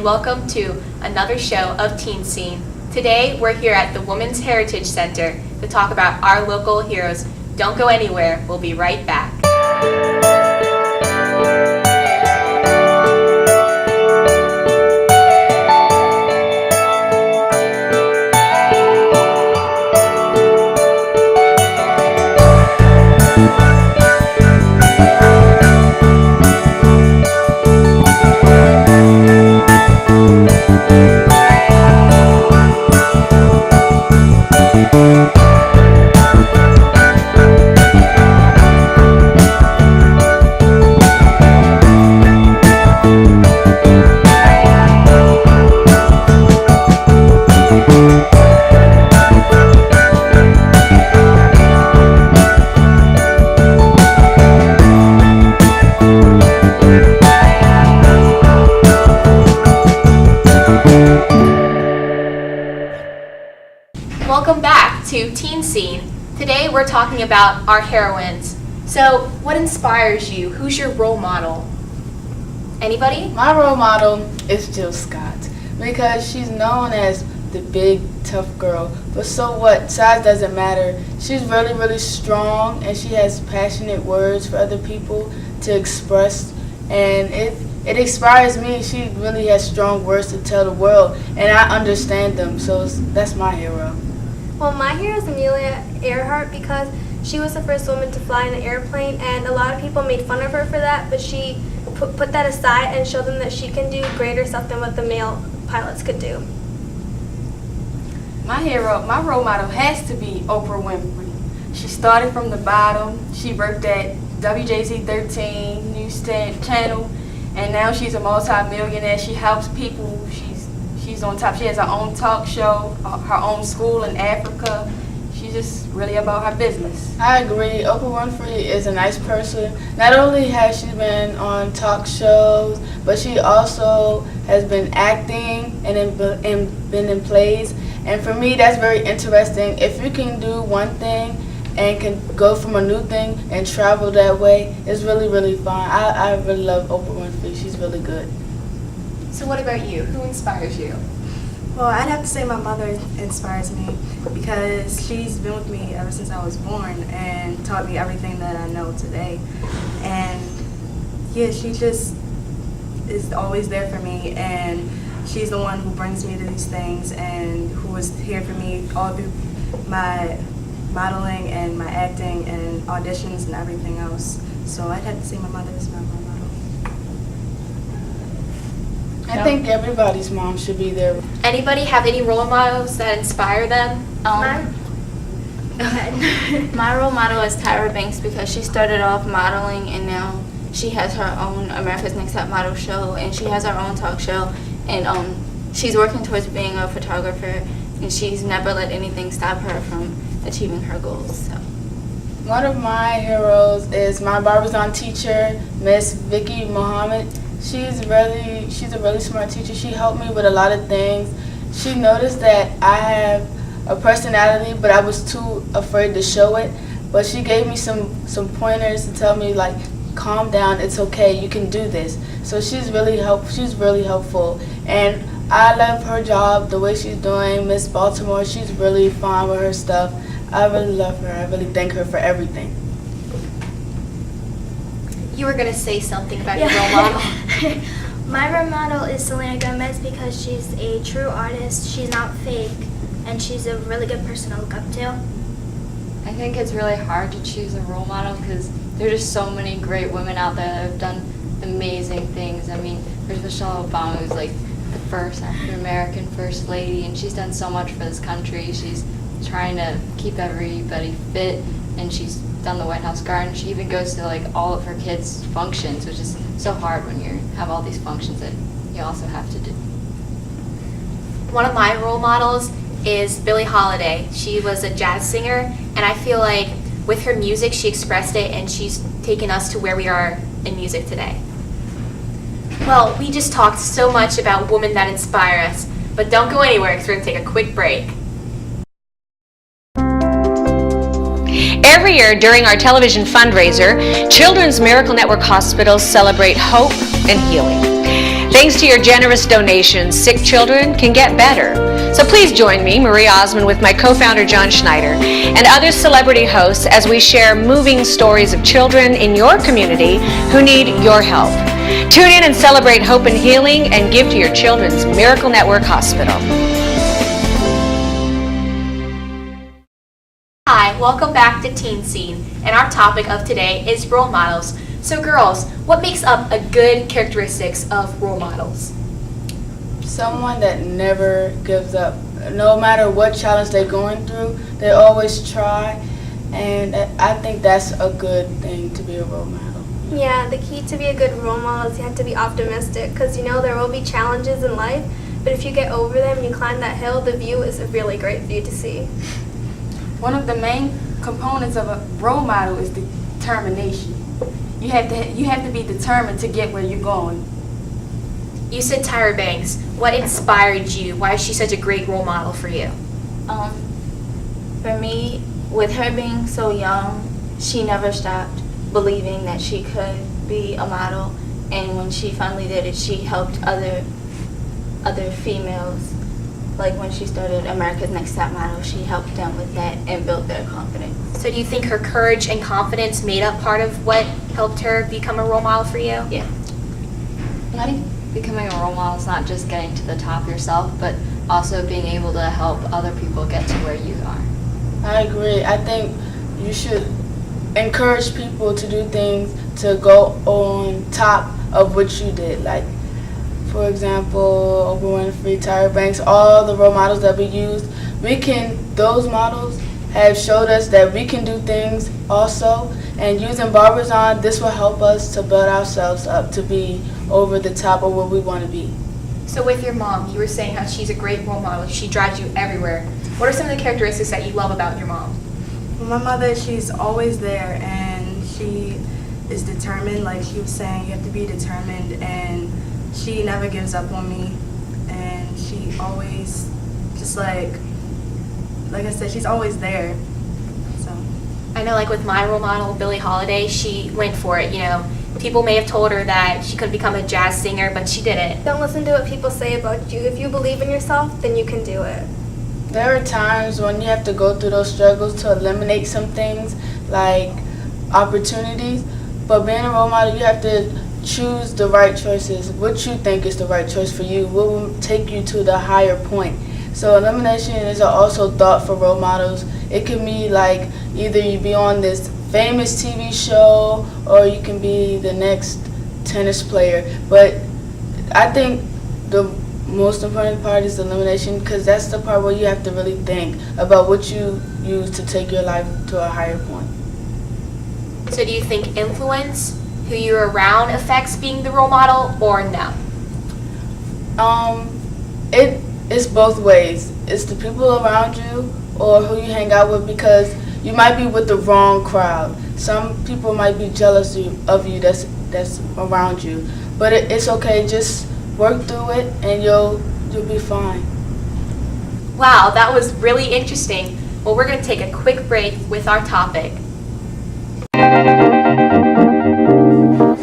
welcome to another show of Teen Scene. Today, we're here at the Women's Heritage Center to talk about our local heroes. Don't go anywhere, we'll be right back. Welcome back to Teen Scene. Today we're talking about our heroines. So, what inspires you? Who's your role model? Anybody? My role model is Jill Scott because she's known as the big tough girl. But so what? Size doesn't matter. She's really strong and she has passionate words for other people to express, and it inspires me. She really has strong words to tell the world, and I understand them. So that's my hero. Well, my hero is Amelia Earhart because she was the first woman to fly in an airplane, and a lot of people made fun of her for that, but she put that aside and showed them that she can do greater stuff than what the male pilots could do. My role model has to be Oprah Winfrey. She started from the bottom. She worked at WJZ 13 news channel, and now she's a multi-millionaire. She helps people. She's on top. She has her own talk show, her own school in Africa. She's just really about her business. I agree. Oprah Winfrey is a nice person. Not only has she been on talk shows, but she also has been acting and been in plays. And for me, that's very interesting. If you can do one thing and can go from a new thing and travel that way, it's really fun. I really love Oprah Winfrey. She's really good. So what about you? Who inspires you? Well, I'd have to say my mother inspires me because she's been with me ever since I was born and taught me everything that I know today. And yeah, she just is always there for me, and she's the one who brings me to these things and who was here for me all through my modeling and my acting and auditions and everything else. So I'd have to say my mother is my role model. I think everybody's mom should be there. Anybody have any role models that inspire them? Go ahead. My role model is Tyra Banks because she started off modeling and now she has her own America's Next Top Model show, and she has her own talk show, and she's working towards being a photographer, and she's never let anything stop her from achieving her goals. So. One of my heroes is my Barbizon teacher, Miss Vicky Muhammad. She's a really smart teacher. She helped me with a lot of things. She noticed that I have a personality, but I was too afraid to show it. But she gave me some pointers to tell me, like, calm down, it's okay, you can do this. So she's really helpful. And I love her job, the way she's doing. Miss Baltimore, she's really fine with her stuff. I really love her. I really thank her for everything. You were going to say something about your role model. My role model is Selena Gomez because she's a true artist, she's not fake, and she's a really good person to look up to. I think it's really hard to choose a role model because there's just so many great women out there that have done amazing things. I mean, there's Michelle Obama, who's like the first African-American first lady, and she's done so much for this country. She's trying to keep everybody fit, and she's done the White House Garden. She even goes to like all of her kids' functions, which is so hard when you have all these functions that you also have to do. One of my role models is Billie Holiday. She was a jazz singer, and I feel like with her music, she expressed it, and she's taken us to where we are in music today. Well, we just talked so much about women that inspire us, but don't go anywhere because we're going to take a quick break. Every year during our television fundraiser, Children's Miracle Network hospitals celebrate hope and healing. Thanks to your generous donations, sick children can get better. So please join me, Marie Osmond, with my co-founder John Schneider, and other celebrity hosts as we share moving stories of children in your community who need your help. Tune in and celebrate hope and healing and give to your children's Miracle Network Hospital. Hi, welcome back to Teen Scene, and our topic of today is role models. So girls, what makes up a good characteristics of role models? Someone that never gives up. No matter what challenge they're going through, they always try, and I think that's a good thing to be a role model. Yeah, the key to be a good role model is you have to be optimistic because you know there will be challenges in life, but if you get over them and you climb that hill, the view is a really great view to see. One of the main components of a role model is determination. You have to be determined to get where you're going. You said Tyra Banks. What inspired you? Why is she such a great role model for you? For me, with her being so young, she never stopped believing that she could be a model, and when she finally did it, she helped other females. Like when she started America's Next Top Model, she helped them with that and built their confidence. So do you think her courage and confidence made up part of what helped her become a role model for you? Yeah. I think becoming a role model is not just getting to the top yourself, but also being able to help other people get to where you are. I agree. I think you should encourage people to do things to go on top of what you did. Like, for example, Oprah Winfrey, Tyra Banks, all the role models that we used, those models have showed us that we can do things also. And using Barbizon, this will help us to build ourselves up to be over the top of where we want to be. So with your mom, you were saying how she's a great role model. She drives you everywhere. What are some of the characteristics that you love about your mom? My mother, she's always there, and she is determined. Like she was saying, you have to be determined, and she never gives up on me. And she always, just like I said, she's always there. So I know, like with my role model, Billie Holiday, she went for it. You know, people may have told her that she could become a jazz singer, but she did it. Don't listen to what people say about you. If you believe in yourself, then you can do it. There are times when you have to go through those struggles to eliminate some things, like opportunities. But being a role model, you have to choose the right choices, what you think is the right choice for you, what will take you to the higher point. So elimination is also thought for role models. It can be like either you be on this famous TV show or you can be the next tennis player. But I think the most important part is the elimination, because that's the part where you have to really think about what you use to take your life to a higher point. So do you think influence, who you're around, affects being the role model, or no? It's both ways. It's the people around you or who you hang out with, because you might be with the wrong crowd. Some people might be jealous of you that's around you. But it's okay. Just work through it and you'll be fine. Wow, that was really interesting. Well, we're going to take a quick break with our topic.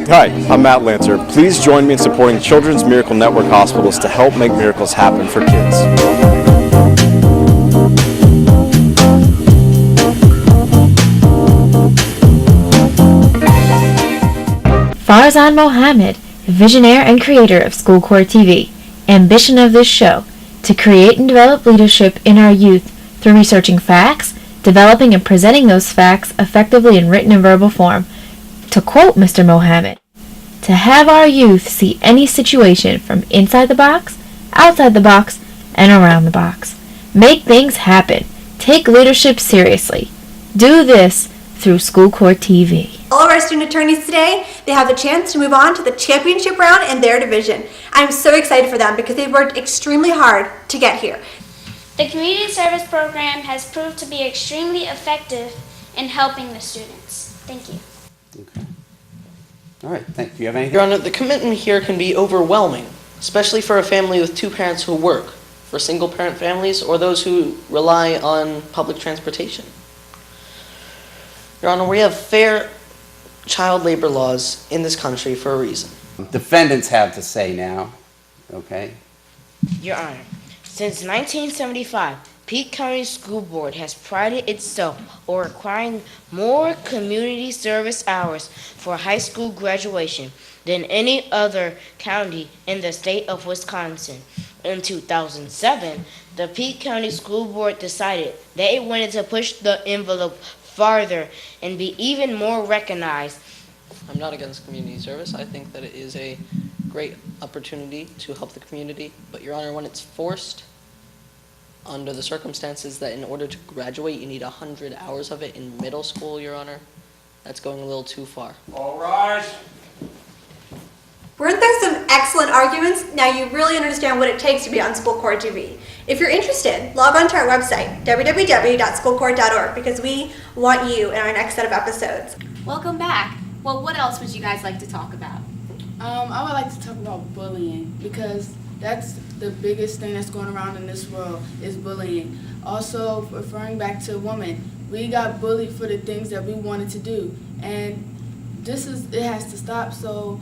Hi, I'm Matt Lancer. Please join me in supporting Children's Miracle Network hospitals to help make miracles happen for kids. Farzan Mohammed, visionary and creator of School Corps TV. Ambition of this show, to create and develop leadership in our youth through researching facts, developing and presenting those facts effectively in written and verbal form. To quote Mr. Mohammed, to have our youth see any situation from inside the box, outside the box, and around the box. Make things happen. Take leadership seriously. Do this through School Corps TV. All of our student attorneys today, they have the chance to move on to the championship round in their division. I'm so excited for them because they've worked extremely hard to get here. The community service program has proved to be extremely effective in helping the students. Thank you. Okay. All right, thank you. You have anything? Your Honor, the commitment here can be overwhelming, especially for a family with two parents who work, for single-parent families, or those who rely on public transportation. Your Honor, we have fair child labor laws in this country for a reason. Defendants have to say now. Okay. Your Honor, since 1975, Peake County School Board has prided itself on requiring more community service hours for high school graduation than any other county in the state of Wisconsin. In 2007, the Peake County School Board decided that it wanted to push the envelope farther and be even more recognized. I'm not against community service. I think that it is a great opportunity to help the community. But, Your Honor, when it's forced under the circumstances that in order to graduate you need 100 hours of it in middle school, Your Honor, that's going a little too far. All rise. Weren't there some excellent arguments? Now you really understand what it takes to be on School Corps TV. If you're interested, log on to our website, www.schoolcorps.org, because we want you in our next set of episodes. Welcome back. Well, what else would you guys like to talk about? I would like to talk about bullying, because that's the biggest thing that's going around in this world is bullying. Also, referring back to women, we got bullied for the things that we wanted to do, and it has to stop. So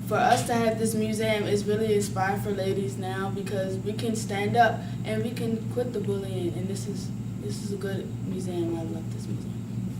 for us to have this museum is really inspiring for ladies now, because we can stand up and we can quit the bullying, and this is a good museum. I love this museum.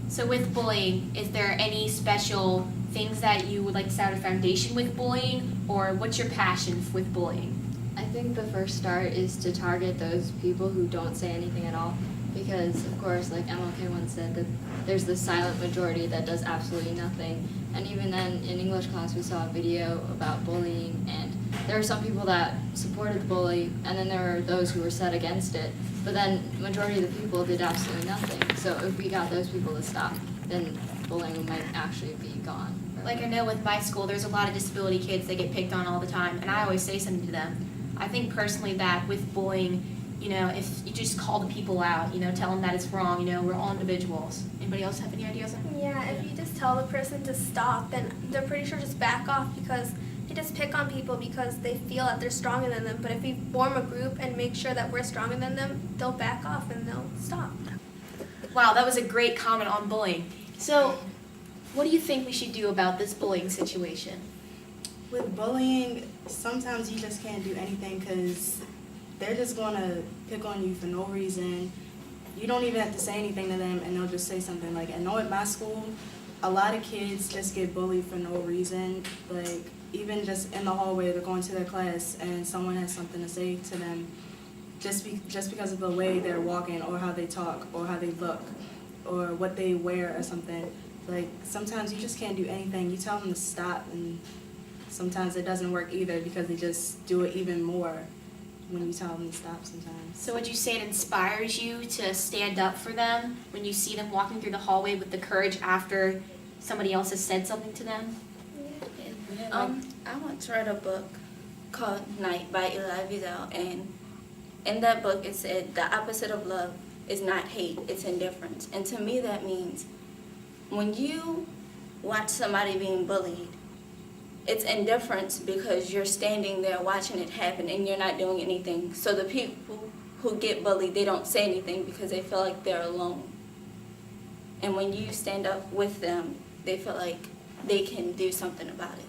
So with bullying, is there any special things that you would like to start a foundation with bullying, or what's your passion with bullying? I think the first start is to target those people who don't say anything at all, because of course, like MLK once said, that there's the silent majority that does absolutely nothing. And even then, in English class, we saw a video about bullying, and there were some people that supported the bully, and then there were those who were set against it. But then, the majority of the people did absolutely nothing. So if we got those people to stop, then bullying might actually be gone. Like I know with my school, there's a lot of disability kids that get picked on all the time, and I always say something to them. I think personally that with bullying, if you just call the people out, tell them that it's wrong, we're all individuals. Anybody else have any ideas? Yeah, if you just tell the person to stop, then they're pretty sure just back off, because they just pick on people because they feel that they're stronger than them. But if we form a group and make sure that we're stronger than them, they'll back off and they'll stop. Wow, that was a great comment on bullying. So, what do you think we should do about this bullying situation? With bullying, sometimes you just can't do anything because they're just going to pick on you for no reason. You don't even have to say anything to them, and they'll just say something. Like, I know at my school, a lot of kids just get bullied for no reason. Like, even just in the hallway, they're going to their class, and someone has something to say to them just because of the way they're walking, or how they talk, or how they look, or what they wear or something. Like, sometimes you just can't do anything. You tell them to stop, and sometimes it doesn't work either, because they just do it even more when you tell them to stop sometimes. So would you say it inspires you to stand up for them when you see them walking through the hallway with the courage after somebody else has said something to them? I want to write a book called Night by Elie Wiesel, and in that book it said the opposite of love is not hate, it's indifference. And to me that means when you watch somebody being bullied, it's indifference because you're standing there watching it happen and you're not doing anything. So the people who get bullied, they don't say anything because they feel like they're alone. And when you stand up with them, they feel like they can do something about it.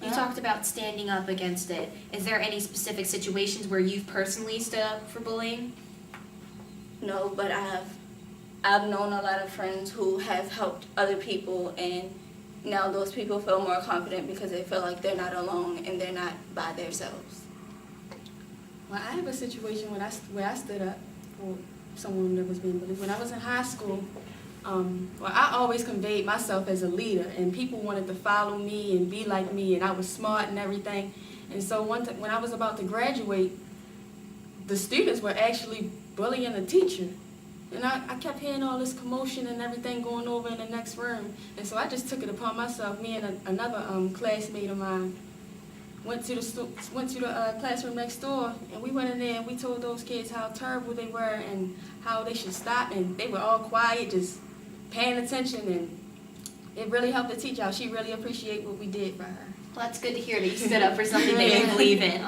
You talked about standing up against it. Is there any specific situations where you've personally stood up for bullying? No, but I've known a lot of friends who have helped other people, and now those people feel more confident because they feel like they're not alone and they're not by themselves. Well, I have a situation where I stood up for someone that was being bullied. When I was in high school, I always conveyed myself as a leader, and people wanted to follow me and be like me, and I was smart and everything. And so one time, when I was about to graduate, the students were actually bullying the teacher. And I kept hearing all this commotion and everything going over in the next room. And so I just took it upon myself. Me and another classmate of mine went to the classroom next door, and we went in there and we told those kids how terrible they were and how they should stop. And they were all quiet, just paying attention, and it really helped the teacher out. She really appreciated what we did for her. Well, that's good to hear that you stood up for something that you believe in.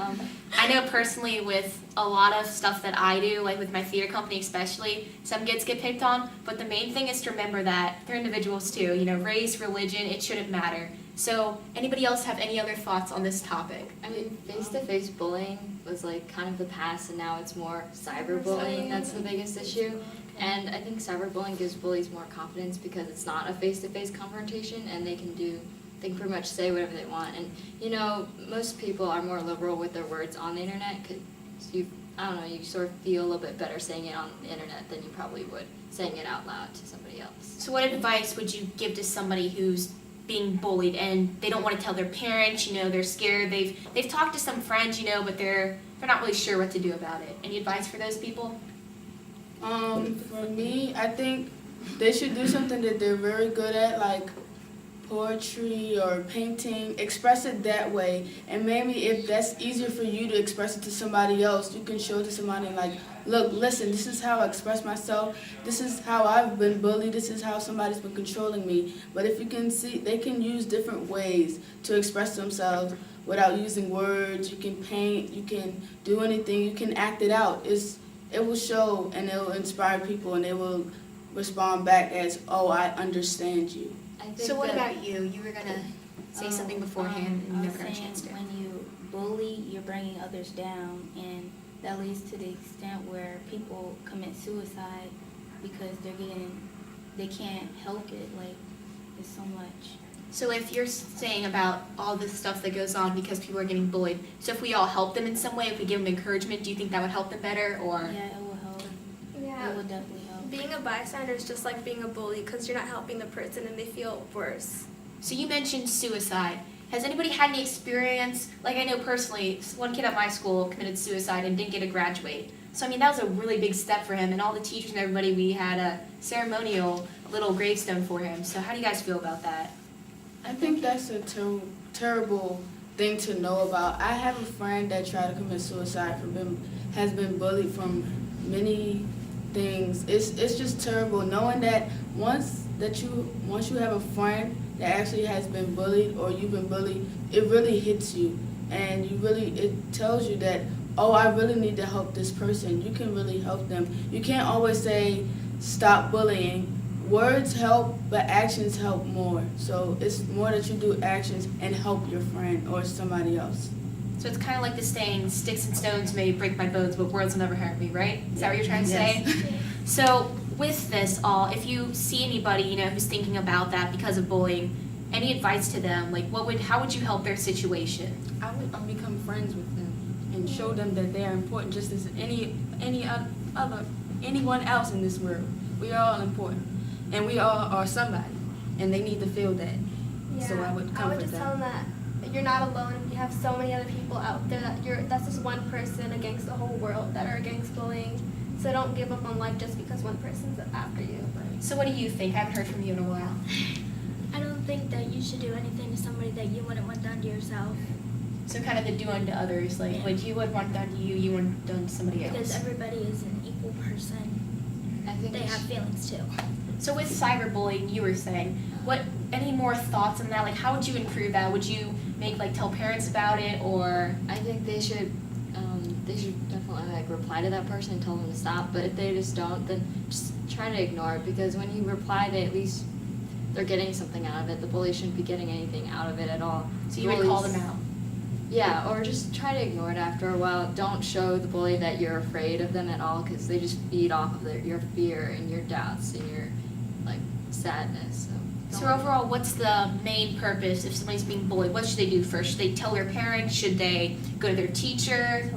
I know personally with a lot of stuff that I do, like with my theater company especially, some kids get picked on, but the main thing is to remember that they're individuals too. You know, race, religion, it shouldn't matter. So, anybody else have any other thoughts on this topic? I mean, face-to-face bullying was like kind of the past, and now it's more cyberbullying that's the biggest issue. And I think cyberbullying gives bullies more confidence because it's not a face-to-face confrontation, and they can pretty much say whatever they want. And you know, most people are more liberal with their words on the internet because you sort of feel a little bit better saying it on the internet than you probably would saying it out loud to somebody else. So, what advice would you give to somebody who's being bullied and they don't want to tell their parents? You know, they're scared. They've talked to some friends, you know, but they're not really sure what to do about it. Any advice for those people? For me, I think they should do something that they're very good at, like poetry or painting. Express it that way, and maybe if that's easier for you to express it to somebody else, you can show it to somebody like, look, listen, this is how I express myself. This is how I've been bullied. This is how somebody's been controlling me. But if you can see, they can use different ways to express themselves without using words. You can paint, you can do anything, you can act it out. It will show and it will inspire people, and they will respond back as, oh, I understand you. So what about you? You were going to say something beforehand and you never got a chance to. When you bully, you're bringing others down, and that leads to the extent where people commit suicide because they can't help it. Like, it's so much. So if you're saying about all this stuff that goes on because people are getting bullied, so if we all help them in some way, if we give them encouragement, do you think that would help them better? Or Yeah, it will help. Yeah. It will definitely help. Being a bystander is just like being a bully because you're not helping the person and they feel worse. So you mentioned suicide. Has anybody had any experience? Like, I know personally, one kid at my school committed suicide and didn't get to graduate. So I mean, that was a really big step for him, and all the teachers and everybody, we had a ceremonial little gravestone for him. So how do you guys feel about that? I think that's a terrible thing to know about. I have a friend that tried to commit suicide has been bullied from many things. It's just terrible knowing that once you have a friend that actually has been bullied or you've been bullied, it really hits you, and it tells you that, oh, I really need to help this person. You can really help them. You can't always say stop bullying. Words help, but actions help more. So it's more that you do actions and help your friend or somebody else. So it's kind of like the saying, sticks and stones may break my bones, but words will never hurt me, right? Is that what you're trying to say? So with this all, if you see anybody, you know, who's thinking about that because of bullying, any advice to them? Like, how would you help their situation? I would become friends with them and show them that they are important just as anyone else in this world. We are all important, and we all are somebody, and they need to feel that. Yeah. So I would comfort just them. tell them that you're not alone. You have so many other people out there that's just one person against the whole world that are against bullying. So don't give up on life just because one person's after you. So what do you think? I haven't heard from you in a while. I don't think that you should do anything to somebody that you wouldn't want done to yourself. So kind of the do unto others, like what you would want done to you, you want done to somebody else. Because everybody is an equal person. I think they have feelings too. So with cyberbullying, you were saying, any more thoughts on that? Like, how would you improve that? Would you tell parents about it, or? I think they should definitely reply to that person and tell them to stop. But if they just don't, then just try to ignore it, because when you reply, at least they're getting something out of it. The bully shouldn't be getting anything out of it at all. So you would call them out? Yeah, or just try to ignore it after a while. Don't show the bully that you're afraid of them at all, because they just feed off of your fear and your doubts and your sadness. So overall, what's the main purpose if somebody's being bullied? What should they do first? Should they tell their parents? Should they go to their teacher?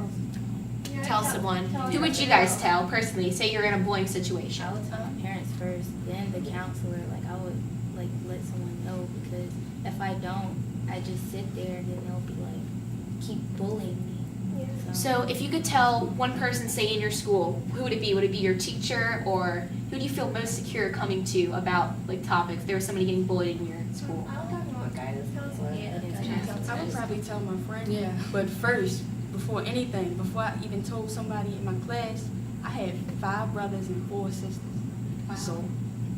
Tell someone. Who would you guys tell personally? Say you're in a bullying situation. I would tell my parents first, then the counselor. I would let someone know, because if I don't, I just sit there and then they'll be keep bullying me. Yeah. So if you could tell one person, say in your school, who would it be? Would it be your teacher, or who do you feel most secure coming to about topics? If there was somebody getting bullied in your school. I would talk to my guidance counselor. I would probably tell my friend. Yeah. But first, before I even told somebody in my class, I had 5 brothers and 4 sisters. Wow. So,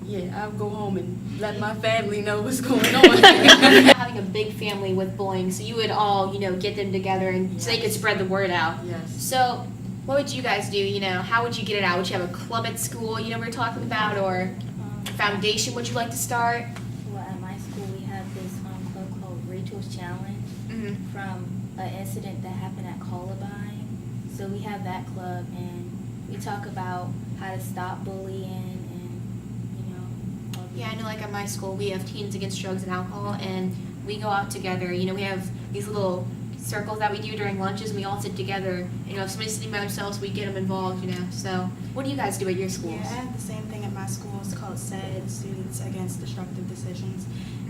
yeah, I'll go home and let my family know what's going on. Having a big family with bullying, so you would all, get them together and so they could spread the word out. Yes. So, what would you guys do? How would you get it out? Would you have a club at school, we're talking about, or a foundation would you like to start? Well, at my school, we have this club called Rachel's Challenge from an incident that happened at Columbine. So we have that club, and we talk about how to stop bullying and, Yeah, I know, like at my school, we have Teens Against Drugs and Alcohol, and we go out together. We have these little circles that we do during lunches, and we all sit together. If somebody's sitting by themselves, we get them involved, So, what do you guys do at your schools? Yeah, I have the same thing at my school. It's called SED, Students Against Destructive Decisions.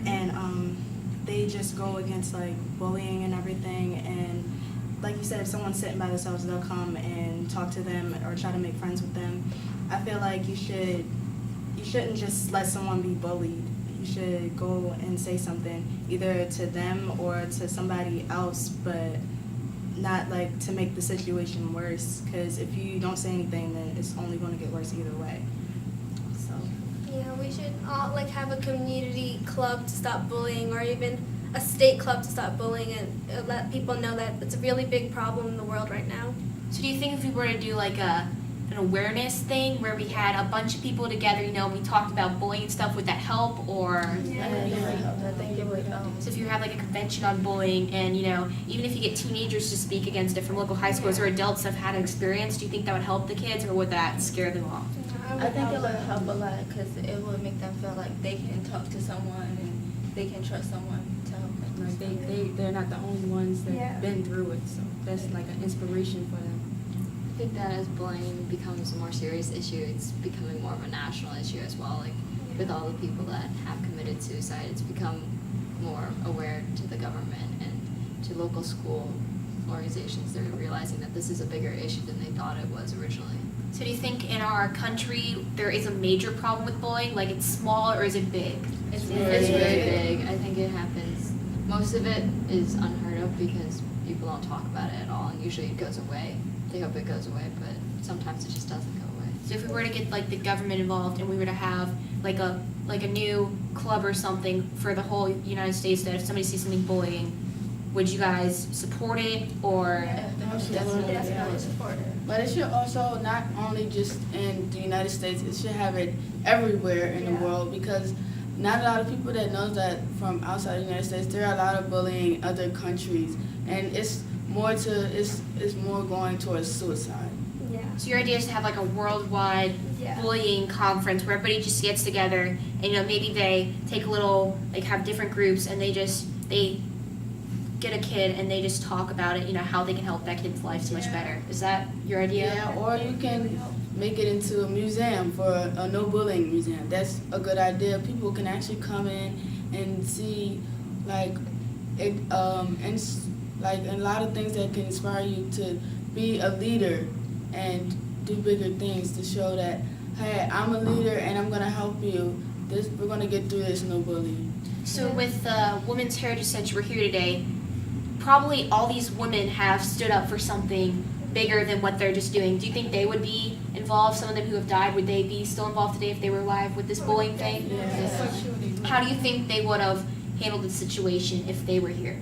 And they just go against, like, bullying and everything. And like you said, if someone's sitting by themselves, they'll come and talk to them or try to make friends with them. I feel like you shouldn't just let someone be bullied. You should go and say something, either to them or to somebody else, but not like to make the situation worse. Because if you don't say anything, then it's only going to get worse either way. So. Yeah, we should all have a community club to stop bullying, or even a state club to stop bullying, and let people know that it's a really big problem in the world right now. So do you think if we were to do like an awareness thing where we had a bunch of people together, and we talked about bullying and stuff, would that help? Or I think it would help. so if you have like a convention on bullying, and even if you get teenagers to speak against it from local high schools or adults that have had experience, do you think that would help the kids, or would that scare them off? I think it would help a lot because it would make them feel like they can talk to someone and they can trust someone to help them. Like they're not the only ones that've been through it, so that's like an inspiration for them. I think that as bullying becomes a more serious issue, it's becoming more of a national issue as well. Like with all the people that have committed suicide, it's become more aware to the government and to local school organizations. They're realizing that this is a bigger issue than they thought it was originally. So do you think in our country there is a major problem with bullying? Like it's small, or is it big? It's very big. I think it happens. Most of it is unheard of because people don't talk about it at all, and usually it goes away. They hope it goes away, but sometimes it just doesn't go away. So if we were to get like the government involved, and we were to have like a new club or something for the whole United States, that if somebody sees something bullying, would you guys support it, or? Definitely support it. But it should also not only just in the United States, it should have it everywhere in the world, because not a lot of people that know that from outside the United States. There are a lot of bullying in other countries, and it's more going towards suicide. Yeah. So your idea is to have like a worldwide bullying conference where everybody just gets together, and maybe they take a little, have different groups, and they get a kid and they just talk about it, how they can help that kid's life so much better. Is that your idea? Yeah, or you can make it into a museum, for a no bullying museum. That's a good idea. People can actually come in and see and a lot of things that can inspire you to be a leader and do bigger things, to show that, hey, I'm a leader and I'm gonna help you. We're gonna get through this, no bullying. So with the Women's Heritage Center, we're here today. Probably all these women have stood up for something bigger than what they're just doing. Do you think they would be involved? Some of them who have died, would they be still involved today if they were alive with this bullying thing? Yeah. How do you think they would have handled the situation if they were here?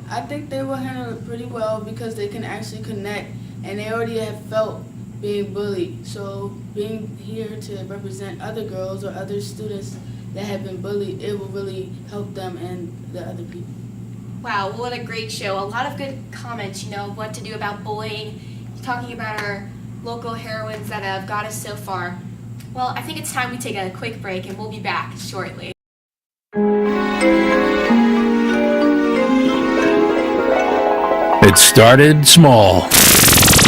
I think they will handle it pretty well, because they can actually connect, and they already have felt being bullied. So being here to represent other girls or other students that have been bullied, it will really help them and the other people. Wow, well, what a great show. A lot of good comments, what to do about bullying, talking about our local heroines that have got us so far. Well, I think it's time we take a quick break, and we'll be back shortly. It started small.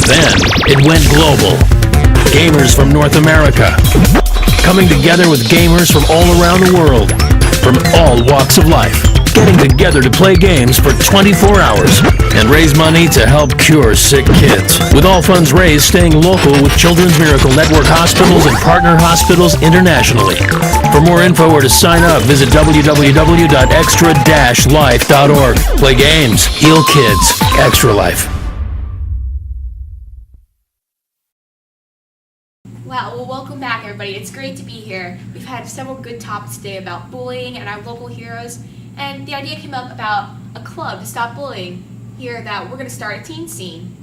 Then it went global. Gamers from North America coming together with gamers from all around the world, from all walks of life, getting together to play games for 24 hours and raise money to help cure sick kids. With all funds raised staying local with Children's Miracle Network hospitals and partner hospitals internationally. For more info or to sign up, visit www.extra-life.org. Play games, heal kids, Extra Life. Wow, well, welcome back, everybody. everybody. It's great to be here. We've had several good topics today about bullying and our local heroes, and the idea came up about a club to stop bullying here that we're going to start a teen scene.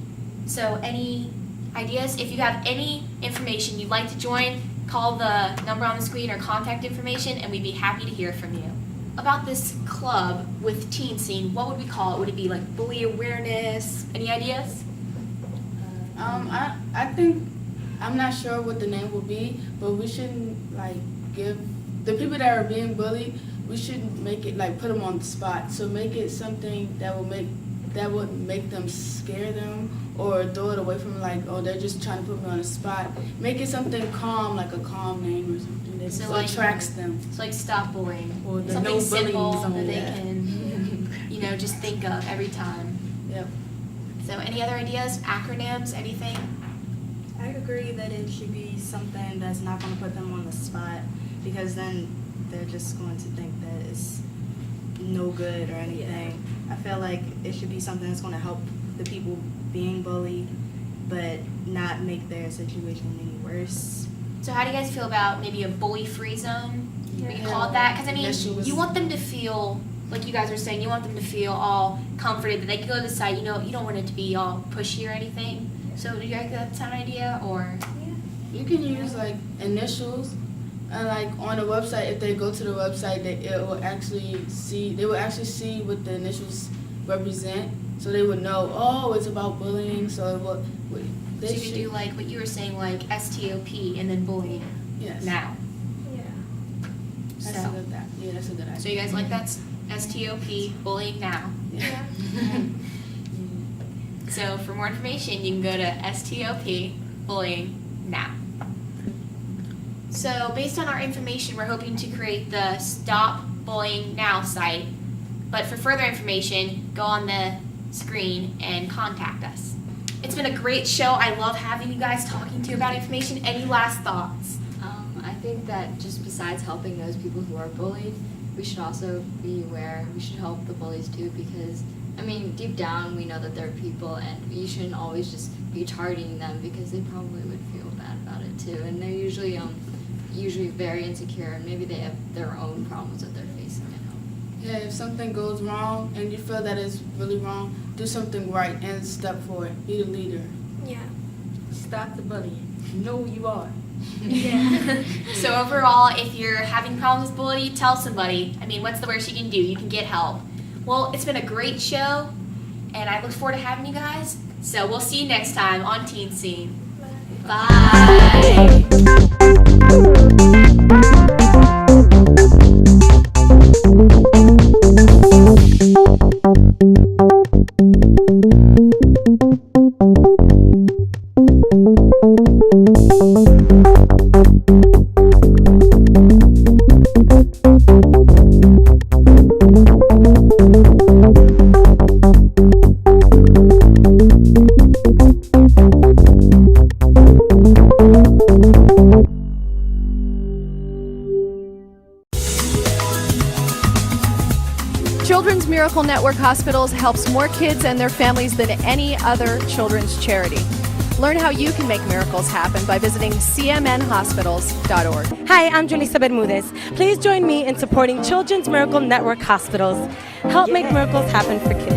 So any ideas? If you have any information you'd like to join, call the number on the screen or contact information, and we'd be happy to hear from you. About this club with teen scene, what would we call it? Would it be like bully awareness? Any ideas? I think, I'm not sure what the name will be, but we shouldn't give the people that are being bullied, we shouldn't make it put them on the spot. So make it something that would make them scare them or throw it away from oh, they're just trying to put me on the spot. Make it something calm, like a calm name or something that so attracts them. It's like stop bullying. Or the something no simple bullying zone. that they can, just think of every time. Yep. So any other ideas, acronyms, anything? I agree that it should be something that's not going to put them on the spot, because then they're just going to think that it's no good or anything. I feel like it should be something that's going to help the people being bullied, but not make their situation any worse. So how do you guys feel about maybe a bully-free zone? We can call it that, because you want them to feel, like you guys were saying, you want them to feel all comforted that they can go to the site. You don't want it to be all pushy or anything. So do you like that sound idea, or? You can use initials, and on the website, if they go to the website, they will actually see what the initials represent, so they would know. Oh, it's about bullying. So So you could do what you were saying, STOP and then bullying. Yes. Now. That's a good idea. So you guys like that? STOP, bullying now. Yeah. So for more information, you can go to STOP, bullying now. So based on our information, we're hoping to create the Stop Bullying Now site. But for further information, go on the screen and contact us. It's been a great show. I love having you guys talking to you about information. Any last thoughts? I think that just besides helping those people who are bullied, we should also be aware, we should help the bullies too, because, deep down we know that they're people, and you shouldn't always just be targeting them, because they probably would feel bad about it too, and they're usually very insecure, and maybe they have their own problems that they're facing at home. Yeah, if something goes wrong and you feel that it's really wrong, do something right and step forward. Be the leader. Yeah. Stop the bullying. You know who you are. Yeah. So overall, if you're having problems with bullying, tell somebody. What's the worst you can do? You can get help. Well, it's been a great show, and I look forward to having you guys. So we'll see you next time on Teen Scene. Bye. Children's Miracle Network Hospitals helps more kids and their families than any other children's charity. Learn how you can make miracles happen by visiting cmnhospitals.org. Hi, I'm Julissa Bermudez. Please join me in supporting Children's Miracle Network Hospitals. Help make miracles happen for kids.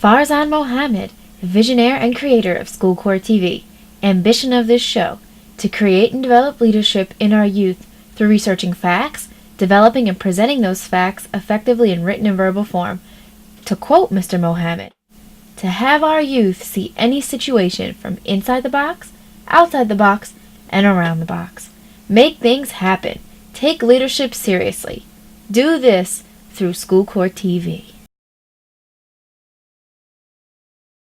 Farzan Mohammed, visionaire and creator of School Corps TV. Ambition of this show, to create and develop leadership in our youth through researching facts, developing and presenting those facts effectively in written and verbal form. To quote Mr. Mohammed, to have our youth see any situation from inside the box, outside the box, and around the box. Make things happen. Take leadership seriously. Do this through School Corps TV.